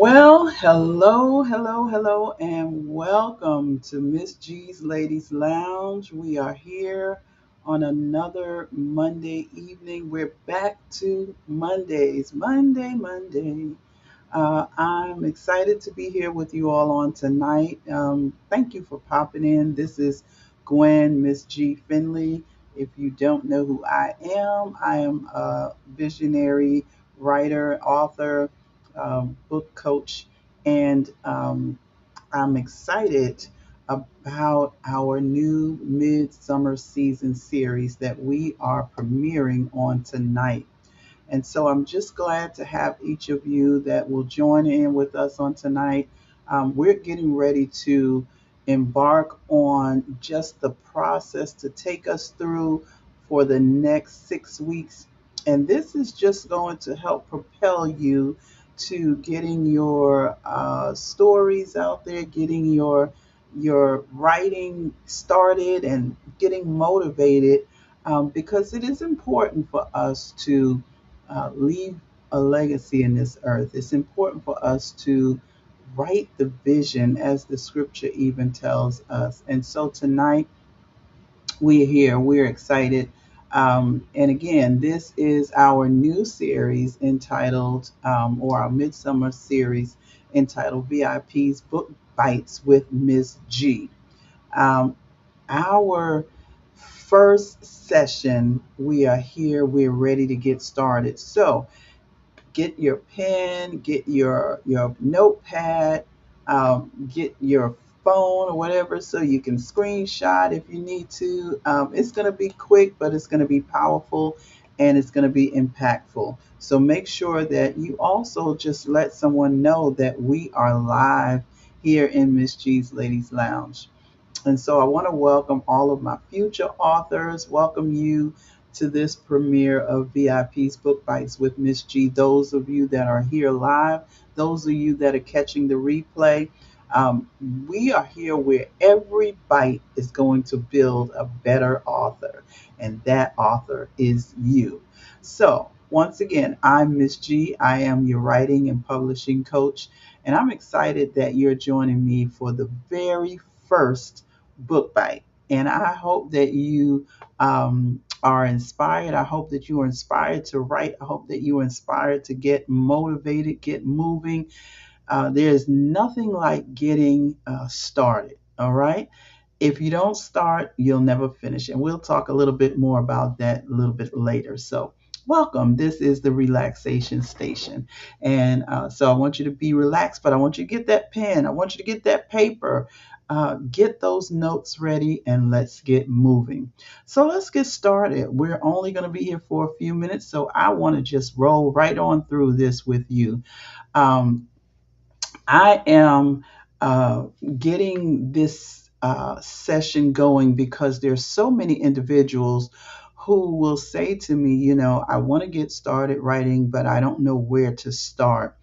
Well, hello, and welcome to Miss G's Ladies Lounge. We are here on another Monday evening. We're back to Mondays. Monday. I'm excited to be here with you all on tonight. Thank you for popping in. This is Gwen, Miss G Finley. If you don't know who I am a visionary writer, author, book coach, and I'm excited about our new Midsummer Season Series that we are premiering on tonight. And so I'm just glad to have each of you that will join in with us on tonight. We're getting ready to embark on just the process to take us through for the next 6 weeks. And this is just going to help propel you to getting your stories out there, getting your writing started, and getting motivated because it is important for us to leave a legacy in this earth. It's important for us to write the vision as the scripture even tells us. And so tonight we're here, we're excited. And again, this is our new series entitled, or our Midsummer series entitled VIP's Book Bites with Miss G. Um, our first session, we are here, we're ready to get started. So, get your pen, get your notepad, get your phone or whatever so you can screenshot if you need to. It's going to be quick, but it's going to be powerful and it's going to be impactful. So make sure that you also just let someone know that we are live here in Miss G's Ladies Lounge. And so I want to welcome all of my future authors, welcome you to this premiere of VIP's Book Bites with Miss G. Those of you that are here live, those of you that are catching the replay, um, we are here where every bite is going to build a better author, and that author is you. So, once again, I'm Miss G. I am your writing and publishing coach, and I'm excited that you're joining me for the very first book bite. And I hope that you are inspired. I hope that you are inspired to write. I hope that you are inspired to get motivated, get moving. There's nothing like getting started. All right. If you don't start, you'll never finish. And we'll talk a little bit more about that a little bit later. So, welcome. This is the relaxation station. And so I want you to be relaxed, but I want you to get that pen. I want you to get that paper. Get those notes ready and let's get moving. So let's get started. We're only going to be here for a few minutes, so I want to just roll right on through this with you. Um, I am getting this session going because there's so many individuals who will say to me, I want to get started writing, but I don't know where to start.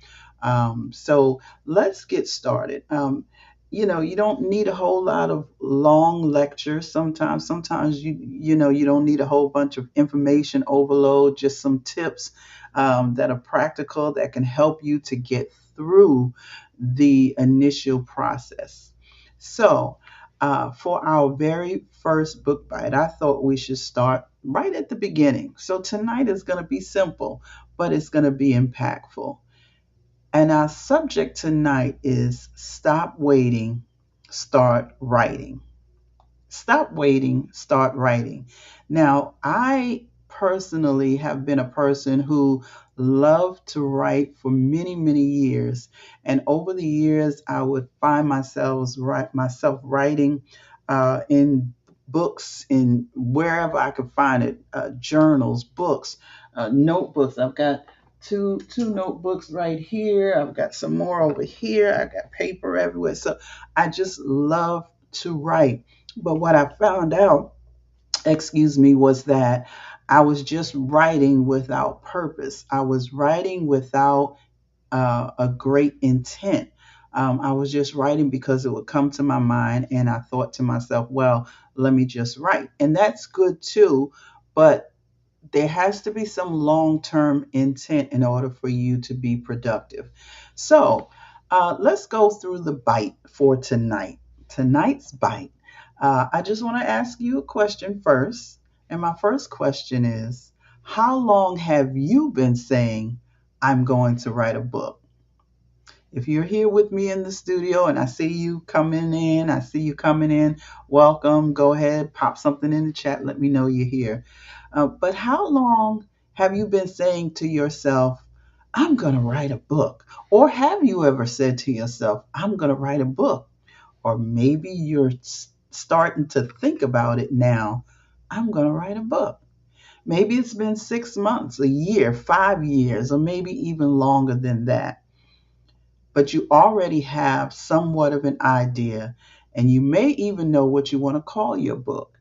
So let's get started. You don't need a whole lot of long lectures. Sometimes you don't need a whole bunch of information overload. Just some tips that are practical that can help you to get through the initial process. So, for our very first book bite, I thought we should start right at the beginning. So, tonight is going to be simple, but it's going to be impactful. And our subject tonight is Stop Waiting, Start Writing. Stop waiting, start writing. Now, I personally have been a person who loved to write for many, many years. And over the years, I would find myself writing in books, in wherever I could find it, journals, books, notebooks. I've got two notebooks right here. I've got some more over here. I've got paper everywhere. So I just love to write. But what I found out, was that I was just writing without purpose. I was writing without a great intent. I was just writing because it would come to my mind, and I thought to myself, well, let me just write. And that's good too, but there has to be some long term intent in order for you to be productive. So, Let's go through the bite for tonight. Tonight's bite. I just want to ask you a question first. And my first question is, how long have you been saying, I'm going to write a book? If you're here with me in the studio and I see you coming in, I see you coming in, welcome. Go ahead, pop something in the chat. Let me know you're here. But how long have you been saying to yourself, I'm going to write a book? Or have you ever said to yourself, I'm going to write a book? Or maybe you're starting to think about it now. I'm going to write a book. Maybe it's been 6 months, a year, 5 years, or maybe even longer than that, but you already have somewhat of an idea, and you may even know what you want to call your book.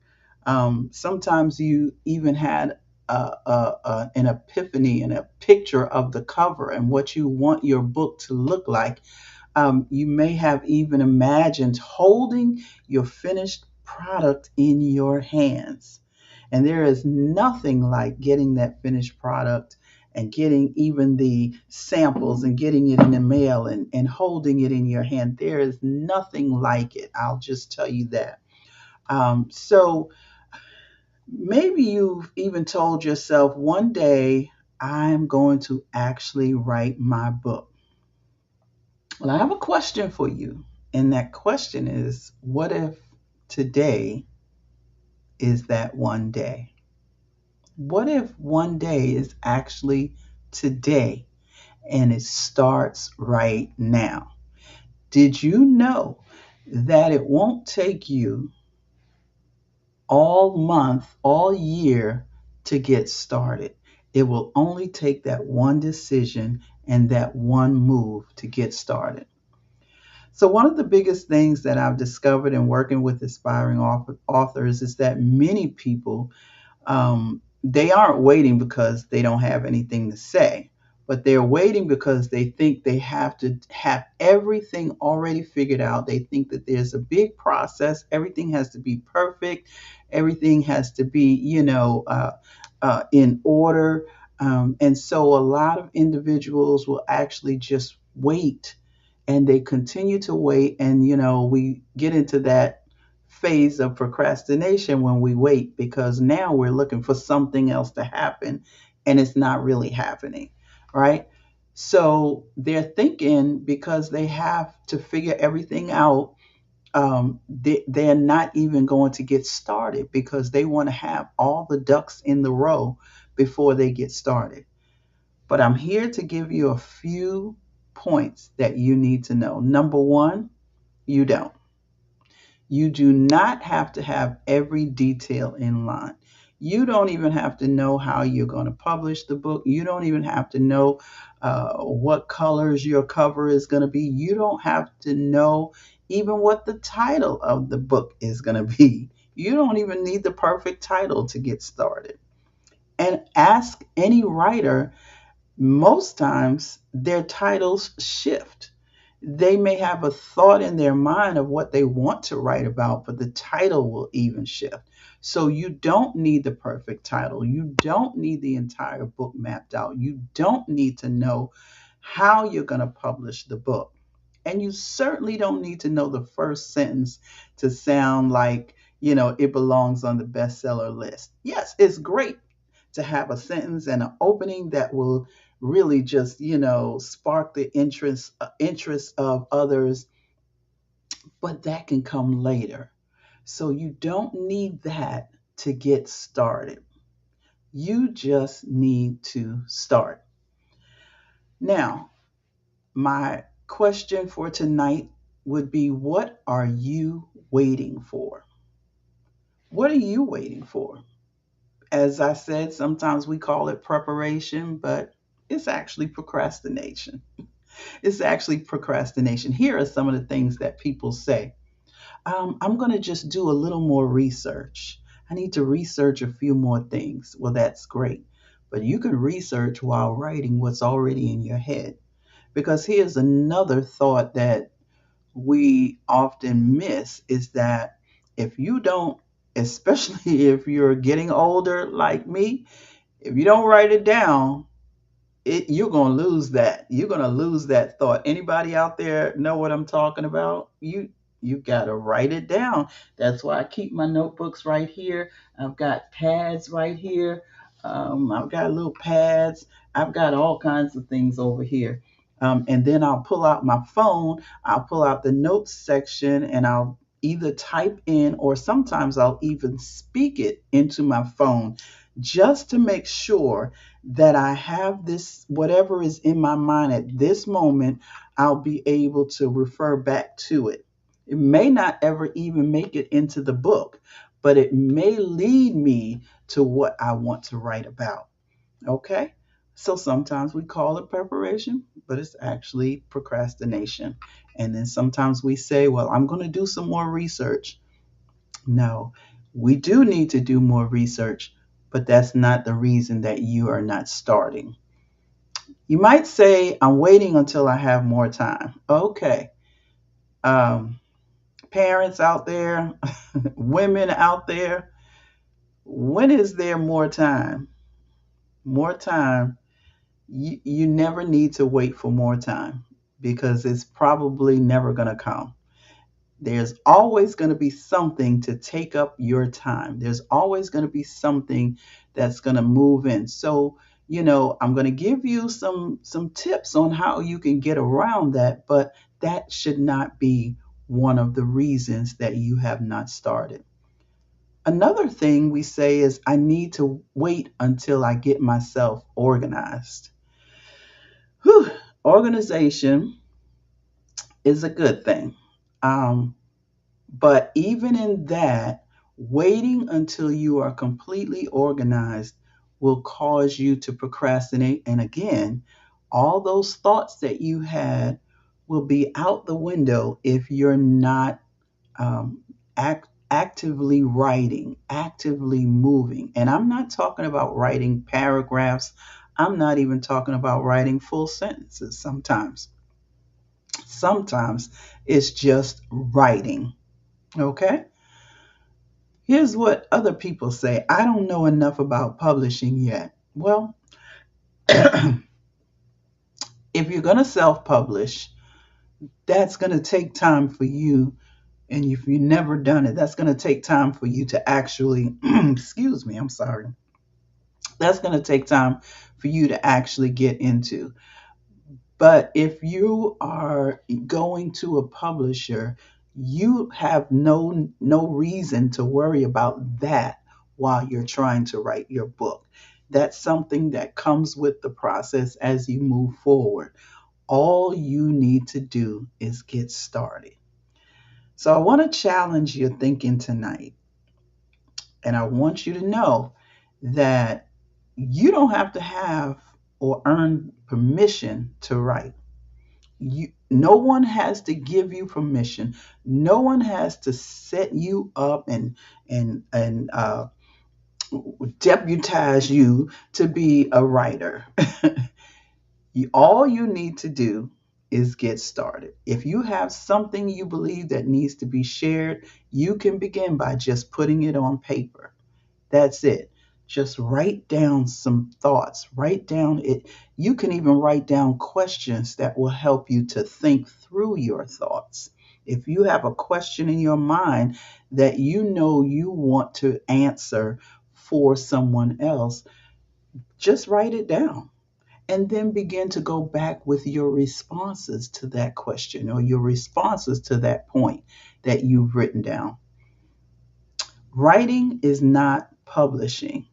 Sometimes you even had an epiphany and a picture of the cover and what you want your book to look like. You may have even imagined holding your finished product in your hands. And there is nothing like getting that finished product and getting even the samples and getting it in the mail and holding it in your hand. There is nothing like it. I'll just tell you that. So maybe you've even told yourself, one day I'm going to actually write my book. Well, I have a question for you. And that question is, what if today is that one day? What if one day is actually today and it starts right now? Did you know that it won't take you all month, all year to get started? It will only take that one decision and that one move to get started. So, one of the biggest things that I've discovered in working with aspiring authors is that many people, they aren't waiting because they don't have anything to say, but they're waiting because they think they have to have everything already figured out. They think that there's a big process, everything has to be perfect, everything has to be, in order. And so a lot of individuals will actually just wait, and they continue to wait. And, we get into that phase of procrastination when we wait, because now we're looking for something else to happen and it's not really happening, right? So they're thinking because they have to figure everything out, they're not even going to get started because they want to have all the ducks in the row before they get started. But I'm here to give you a few points that you need to know. Number one, you don't. You do not have to have every detail in line. You don't even have to know how you're going to publish the book. You don't even have to know what colors your cover is going to be. You don't have to know even what the title of the book is going to be. You don't even need the perfect title to get started. And ask any writer, most times their titles shift. They may have a thought in their mind of what they want to write about, but the title will even shift. So you don't need the perfect title. You don't need the entire book mapped out. You don't need to know how you're going to publish the book. And you certainly don't need to know the first sentence to sound like, it belongs on the bestseller list. Yes, it's great to have a sentence and an opening that will really just, spark the interest of others, but that can come later. So you don't need that to get started. You just need to start. Now, my question for tonight would be, what are you waiting for? What are you waiting for? As I said, sometimes we call it preparation, but it's actually procrastination. It's actually procrastination. Here are some of the things that people say. I'm going to just do a little more research. I need to research a few more things. Well, that's great. But you can research while writing what's already in your head. Because here's another thought that we often miss is that if you don't, especially if you're getting older like me, if you don't write it down, you're gonna lose that. You're gonna lose that thought. Anybody out there know what I'm talking about? You gotta write it down. That's why I keep my notebooks right here. I've got pads right here. I've got little pads. I've got all kinds of things over here. And then I'll pull out my phone. I'll pull out the notes section, and I'll either type in, or sometimes I'll even speak it into my phone, just to make sure that I have this, whatever is in my mind at this moment, I'll be able to refer back to it. It may not ever even make it into the book, but it may lead me to what I want to write about. Okay? So sometimes we call it preparation, but it's actually procrastination. And then sometimes we say, well, I'm going to do some more research. No, we do need to do more research, but that's not the reason that you are not starting. You might say, I'm waiting until I have more time. Okay. Um, Parents out there, women out there, when is there more time? More time. You never need to wait for more time, because it's probably never going to come. There's always going to be something to take up your time. There's always going to be something that's going to move in. So, I'm going to give you some tips on how you can get around that, but that should not be one of the reasons that you have not started. Another thing we say is, I need to wait until I get myself organized. Whew. Organization is a good thing. Um, But even in that, waiting until you are completely organized will cause you to procrastinate. And again, all those thoughts that you had will be out the window if you're not um, actively writing, actively moving. And I'm not talking about writing paragraphs. I'm not even talking about writing full sentences sometimes. Sometimes it's just writing. Okay? Here's what other people say: I don't know enough about publishing yet. Well, if you're going to self publish, that's going to take time for you. And if you've never done it, that's going to take time for you to actually, excuse me, I'm sorry. That's going to take time for you to actually get into. But if you are going to a publisher, you have no reason to worry about that while you're trying to write your book. That's something that comes with the process as you move forward. All you need to do is get started. So I want to challenge your thinking tonight, and I want you to know that you don't have to have or earn permission to write. No one has to give you permission. No one has to set you up and deputize you to be a writer. All you need to do is get started. If you have something you believe that needs to be shared, you can begin by just putting it on paper. That's it. Just write down some thoughts. Write down it. You can even write down questions that will help you to think through your thoughts. If you have a question in your mind that you know you want to answer for someone else, just write it down and then begin to go back with your responses to that question or your responses to that point that you've written down. Writing is not publishing.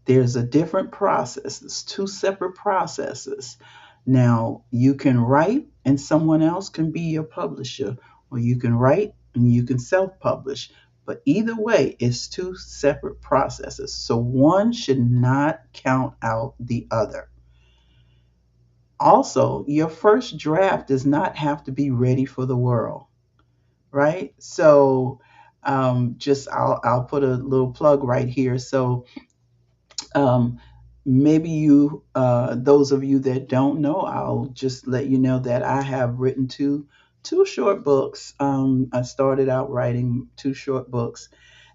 There's a different process. It's two separate processes. Now, you can write and someone else can be your publisher, or you can write and you can self publish. But either way, it's two separate processes. So one should not count out the other. Also, your first draft does not have to be ready for the world, right? So, just I'll put a little plug right here. So, um, maybe those of you that don't know, I'll just let you know that I have written two short books. I started out writing two short books,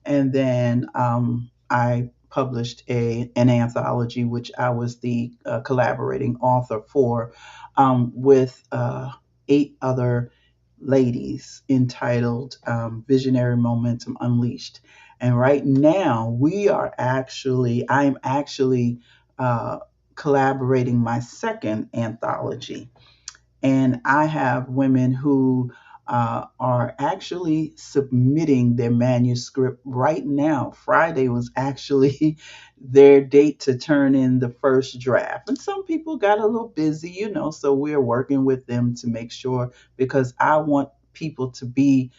and then I published an anthology, which I was the collaborating author for, with 8 other ladies, entitled Visionary Momentum Unleashed. And right now, I'm actually uh, collaborating my second anthology, and I have women who are actually submitting their manuscript right now. Friday was actually their date to turn in the first draft. And some people got a little busy, so we're working with them to make sure, because I want people to be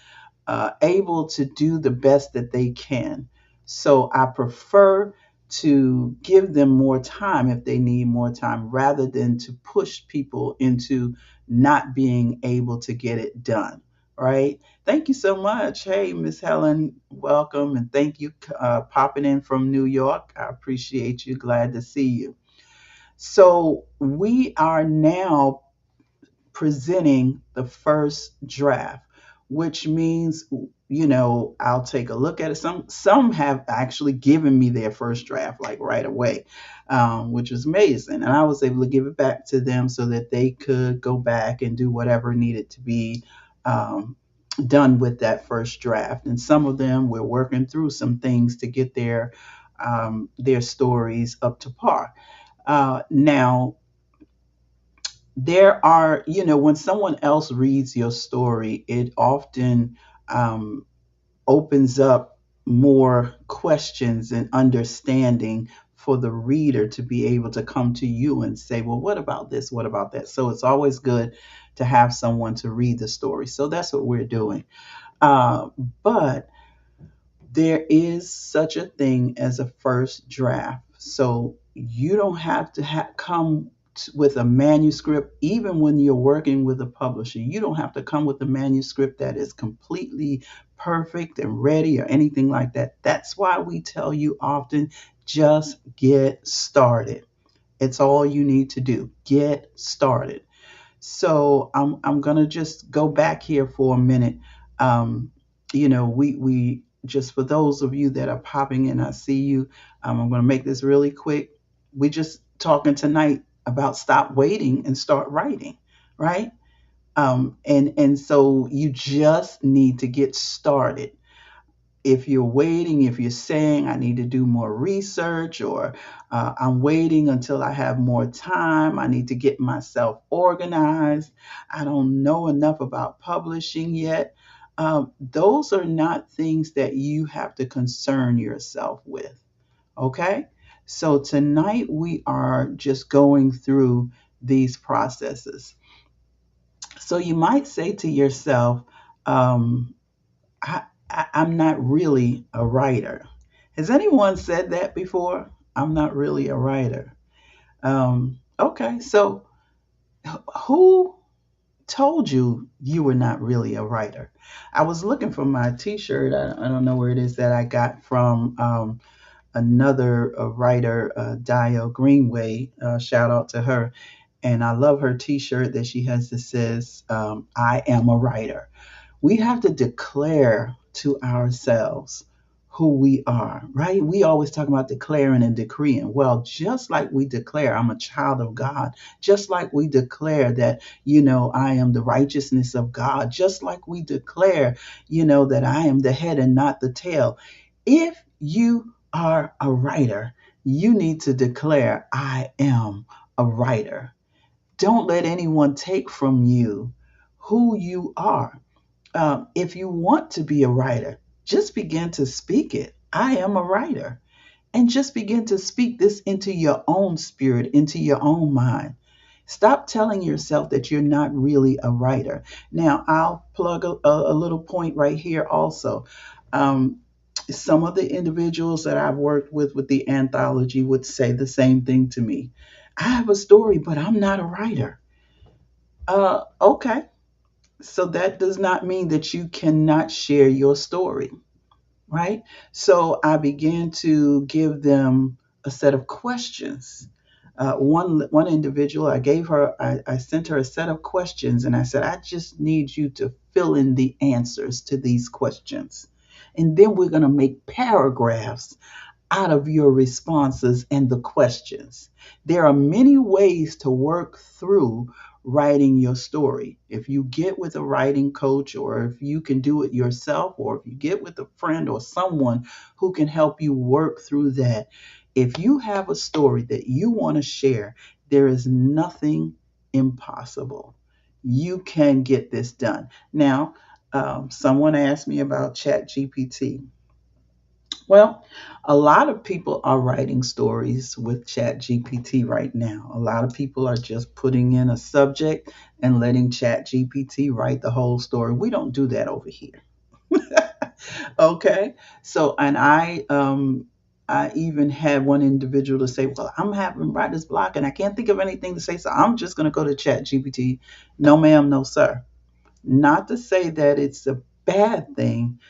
able to do the best that they can. So I prefer to give them more time if they need more time, rather than to push people into not being able to get it done. Right? Thank you so much. Hey, Miss Helen, welcome, and thank you popping in from New York. I appreciate you. Glad to see you. So we are now presenting the first draft, which means, I'll take a look at it. Some have actually given me their first draft like right away, which was amazing, and I was able to give it back to them so that they could go back and do whatever needed to be done with that first draft. And some of them, we're working through some things to get their stories up to par. Now, there are, when someone else reads your story, it often um, opens up more questions and understanding for the reader to be able to come to you and say, well, what about this? What about that? So it's always good to have someone to read the story. So that's what we're doing. Uh, but there is such a thing as a first draft. So you don't have to come with a manuscript, even when you're working with a publisher. You don't have to come with a manuscript that is completely perfect and ready or anything like that. That's why we tell you often, just get started. It's all you need to do. Get started. So I'm gonna just go back here for a minute. We just, for those of you that are popping in, I see you. I'm gonna make this really quick. We just talking tonight about stop waiting and start writing, right? And so you just need to get started. If you're waiting, if you're saying, I need to do more research, or I'm waiting until I have more time, I need to get myself organized, I don't know enough about publishing yet, those are not things that you have to concern yourself with. Okay? So tonight we are just going through these processes. So you might say to yourself, um, I'm not really a writer. Has anyone said that before? I'm not really a writer. Okay, so who told you you were not really a writer? I was looking for my T-shirt. I don't know where it is that I got from another writer, Dio Greenway. Shout out to her. And I love her T-shirt that she has that says, "I am a writer." We have to declare to ourselves who we are, right? We always talk about declaring and decreeing. Well, just like we declare, I'm a child of God, just like we declare that, I am the righteousness of God, just like we declare, that I am the head and not the tail. If you are a writer, you need to declare, I am a writer. Don't let anyone take from you who you are. If you want to be a writer, just begin to speak it. I am a writer. And just begin to speak this into your own spirit, into your own mind. Stop telling yourself that you're not really a writer. Now, I'll plug a little point right here also. Um, some of the individuals that I've worked with the anthology would say the same thing to me. I have a story, but I'm not a writer. Okay. So that does not mean that you cannot share your story, right? So I began to give them a set of questions. One individual, I sent her a set of questions, and I said, I just need you to fill in the answers to these questions, and then we're going to make paragraphs out of your responses and the questions. There are many ways to work through writing your story. If you get with a writing coach, or if you can do it yourself, or if you get with a friend or someone who can help you work through that, if you have a story that you want to share, there is nothing impossible. You can get this done. Now, someone asked me about ChatGPT. Well, a lot of people are writing stories with ChatGPT right now. A lot of people are just putting in a subject and letting ChatGPT write the whole story. We don't do that over here. Okay. So, and I even had one individual to say, "Well, I'm having writer's block and I can't think of anything to say, so I'm just going to go to ChatGPT." No, ma'am, no, sir. Not to say that it's a bad thing,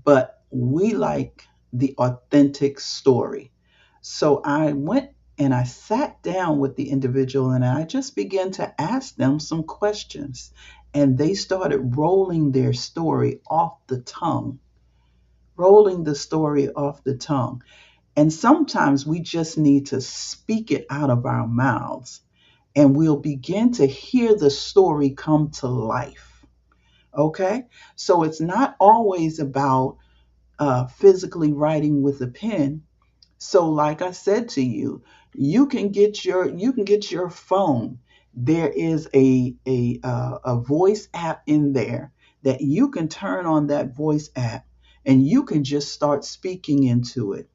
but we like the authentic story. So I went and I sat down with the individual and I just began to ask them some questions. And they started rolling their story off the tongue, rolling the story off the tongue. And sometimes we just need to speak it out of our mouths and we'll begin to hear the story come to life. Okay? So it's not always about physically writing with a pen. So, like I said to you, you can get your phone. There is a voice app in there that you can turn on that voice app, and you can just start speaking into it.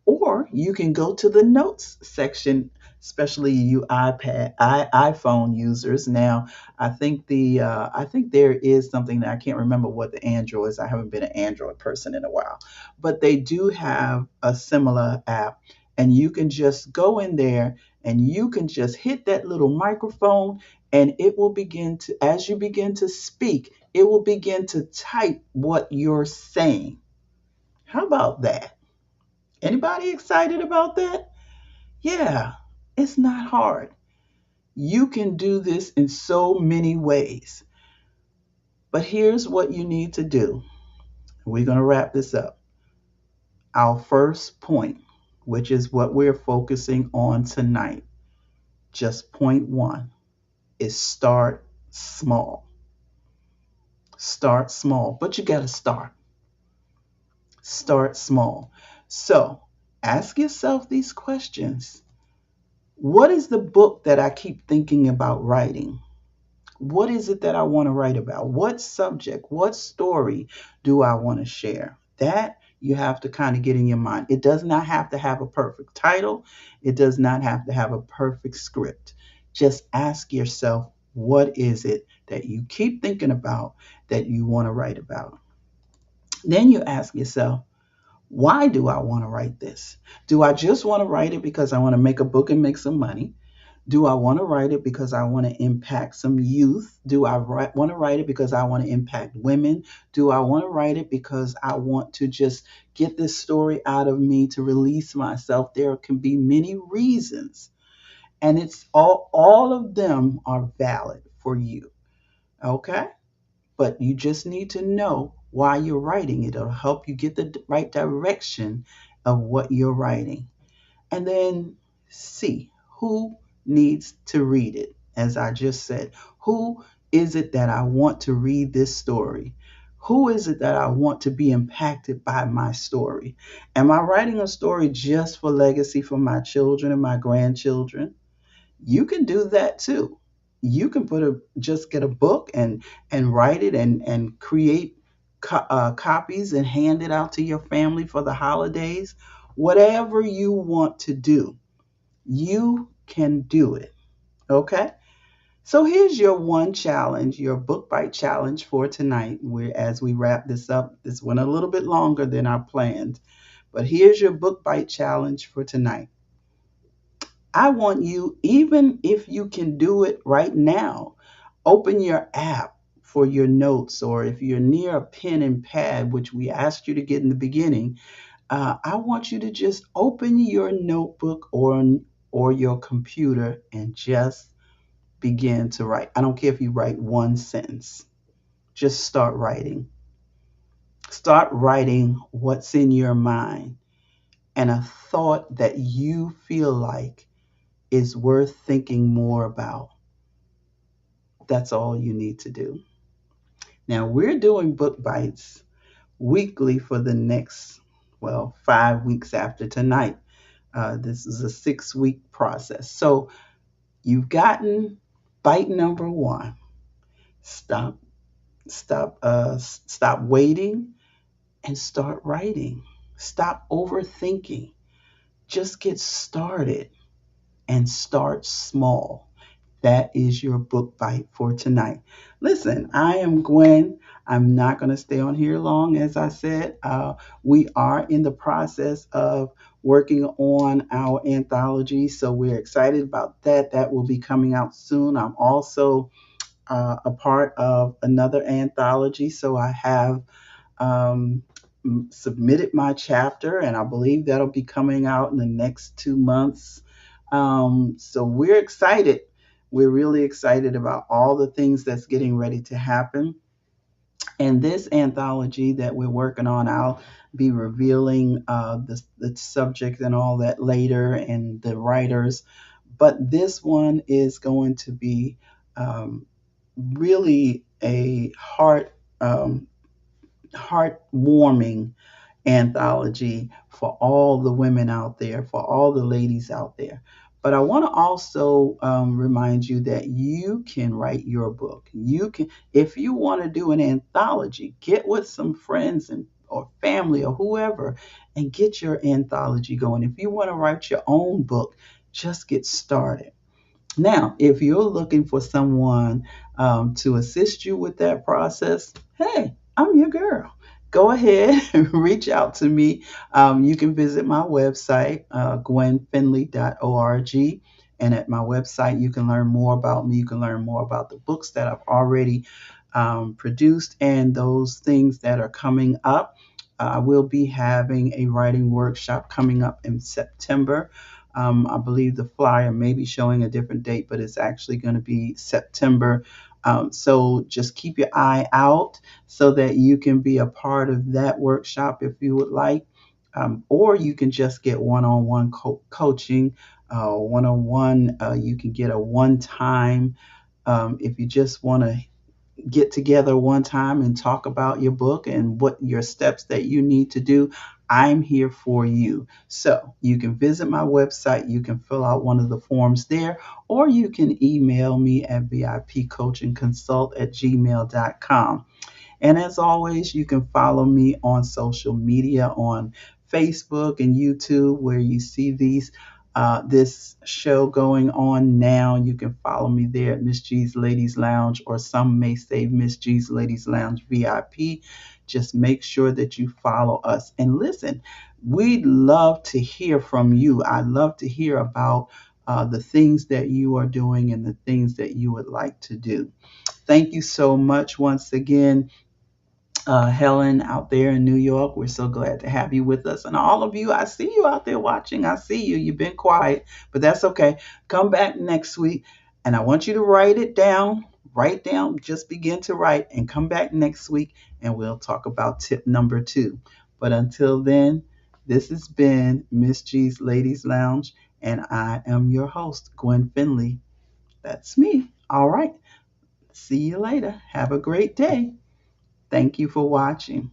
Or you can go to the notes section, especially you iPhone users. Now, I think there is something that I can't remember what the Android is. I haven't been an Android person in a while, but they do have a similar app, and you can just go in there and you can just hit that little microphone, and it will begin to, as you begin to speak, it will begin to type what you're saying. How about that? Anybody excited about that? Yeah, it's not hard. You can do this in so many ways. But here's what you need to do. We're going to wrap this up. Our first point, which is what we're focusing on tonight, just point one, is start small. Start small, but you got to start. Start small. So ask yourself these questions. What is the book that I keep thinking about writing? What is it that I want to write about? What subject, what story do I want to share? That you have to kind of get in your mind. It does not have to have a perfect title, it does not have to have a perfect script. Just ask yourself, what is it that you keep thinking about that you want to write about? Then you ask yourself, why do I want to write this? Do I just want to write it because I want to make a book and make some money? Do I want to write it because I want to impact some youth? Do I want to write it because I want to impact women? Do I want to write it because I want to just get this story out of me to release myself? There can be many reasons, and it's all of them are valid for you. Okay? But you just need to know why you're writing it. It'll help you get the right direction of what you're writing. And then see who needs to read it. As I just said, who is it that I want to read this story? Who is it that I want to be impacted by my story? Am I writing a story just for legacy for my children and my grandchildren? You can do that too. You can just get a book and write it and create copies and hand it out to your family for the holidays. Whatever you want to do, you can do it. Okay. So here's your one challenge, your book bite challenge for tonight. As we wrap this up, this went a little bit longer than I planned, but here's your book bite challenge for tonight. I want you, even if you can do it right now, open your app for your notes, or if you're near a pen and pad, which we asked you to get in the beginning, I want you to just open your notebook or your computer and just begin to write. I don't care if you write one sentence. Just start writing. Start writing what's in your mind. and a thought that you feel like is worth thinking more about. That's all you need to do. Now, we're doing book bites weekly for the next, well, 5 weeks after tonight. This is a 6 week process. So you've gotten bite number one. Stop, stop waiting and start writing. Stop overthinking. Just get started and start small. That is your book bite for tonight. Listen, I am Gwen. I'm not going to stay on here long, as I said. We are in the process of working on our anthology, so we're excited about that. That will be coming out soon. I'm also a part of another anthology, so I have um, submitted my chapter, and I believe that'll be coming out in the next 2 months. So we're excited. We're really excited about all the things that's getting ready to happen. And this anthology that we're working on, I'll be revealing the subject and all that later and the writers. But this one is going to be really a heartwarming anthology for all the women out there, for all the ladies out there. But I want to also remind you that you can write your book. You can, if you want to do an anthology, get with some friends and or family or whoever and get your anthology going. If you want to write your own book, just get started. Now, if you're looking for someone to assist you with that process, hey, I'm your girl. Go ahead and reach out to me. You can visit my website, gwenfinley.org. And at my website, you can learn more about me. You can learn more about the books that I've already produced and those things that are coming up. I will be having a writing workshop coming up in September. I believe the flyer may be showing a different date, but it's actually going to be September. So just keep your eye out so that you can be a part of that workshop if you would like. Or you can just get one on one coaching. One on one, you can get a one time if you just want to get together one time and talk about your book and what your steps that you need to do. I'm here for you. So you can visit my website, you can fill out one of the forms there, or you can email me at vipcoachingconsult@gmail.com. And as always, you can follow me on social media on Facebook and YouTube, where you see this show going on now. You can follow me there at Miss G's Ladies Lounge, or some may say Miss G's Ladies Lounge VIP. Just make sure that you follow us. And listen, we'd love to hear from you. I'd love to hear about the things that you are doing and the things that you would like to do. Thank you so much once again, Helen out there in New York. We're so glad to have you with us. And all of you, I see you out there watching. I see you. You've been quiet, but that's okay. Come back next week, and I want you to write it down. Write down, just begin to write, and come back next week, and we'll talk about tip number 2. But until then, this has been Miss G's Ladies Lounge, and I am your host, Gwen Finley. That's me. All right. See you later. Have a great day. Thank you for watching.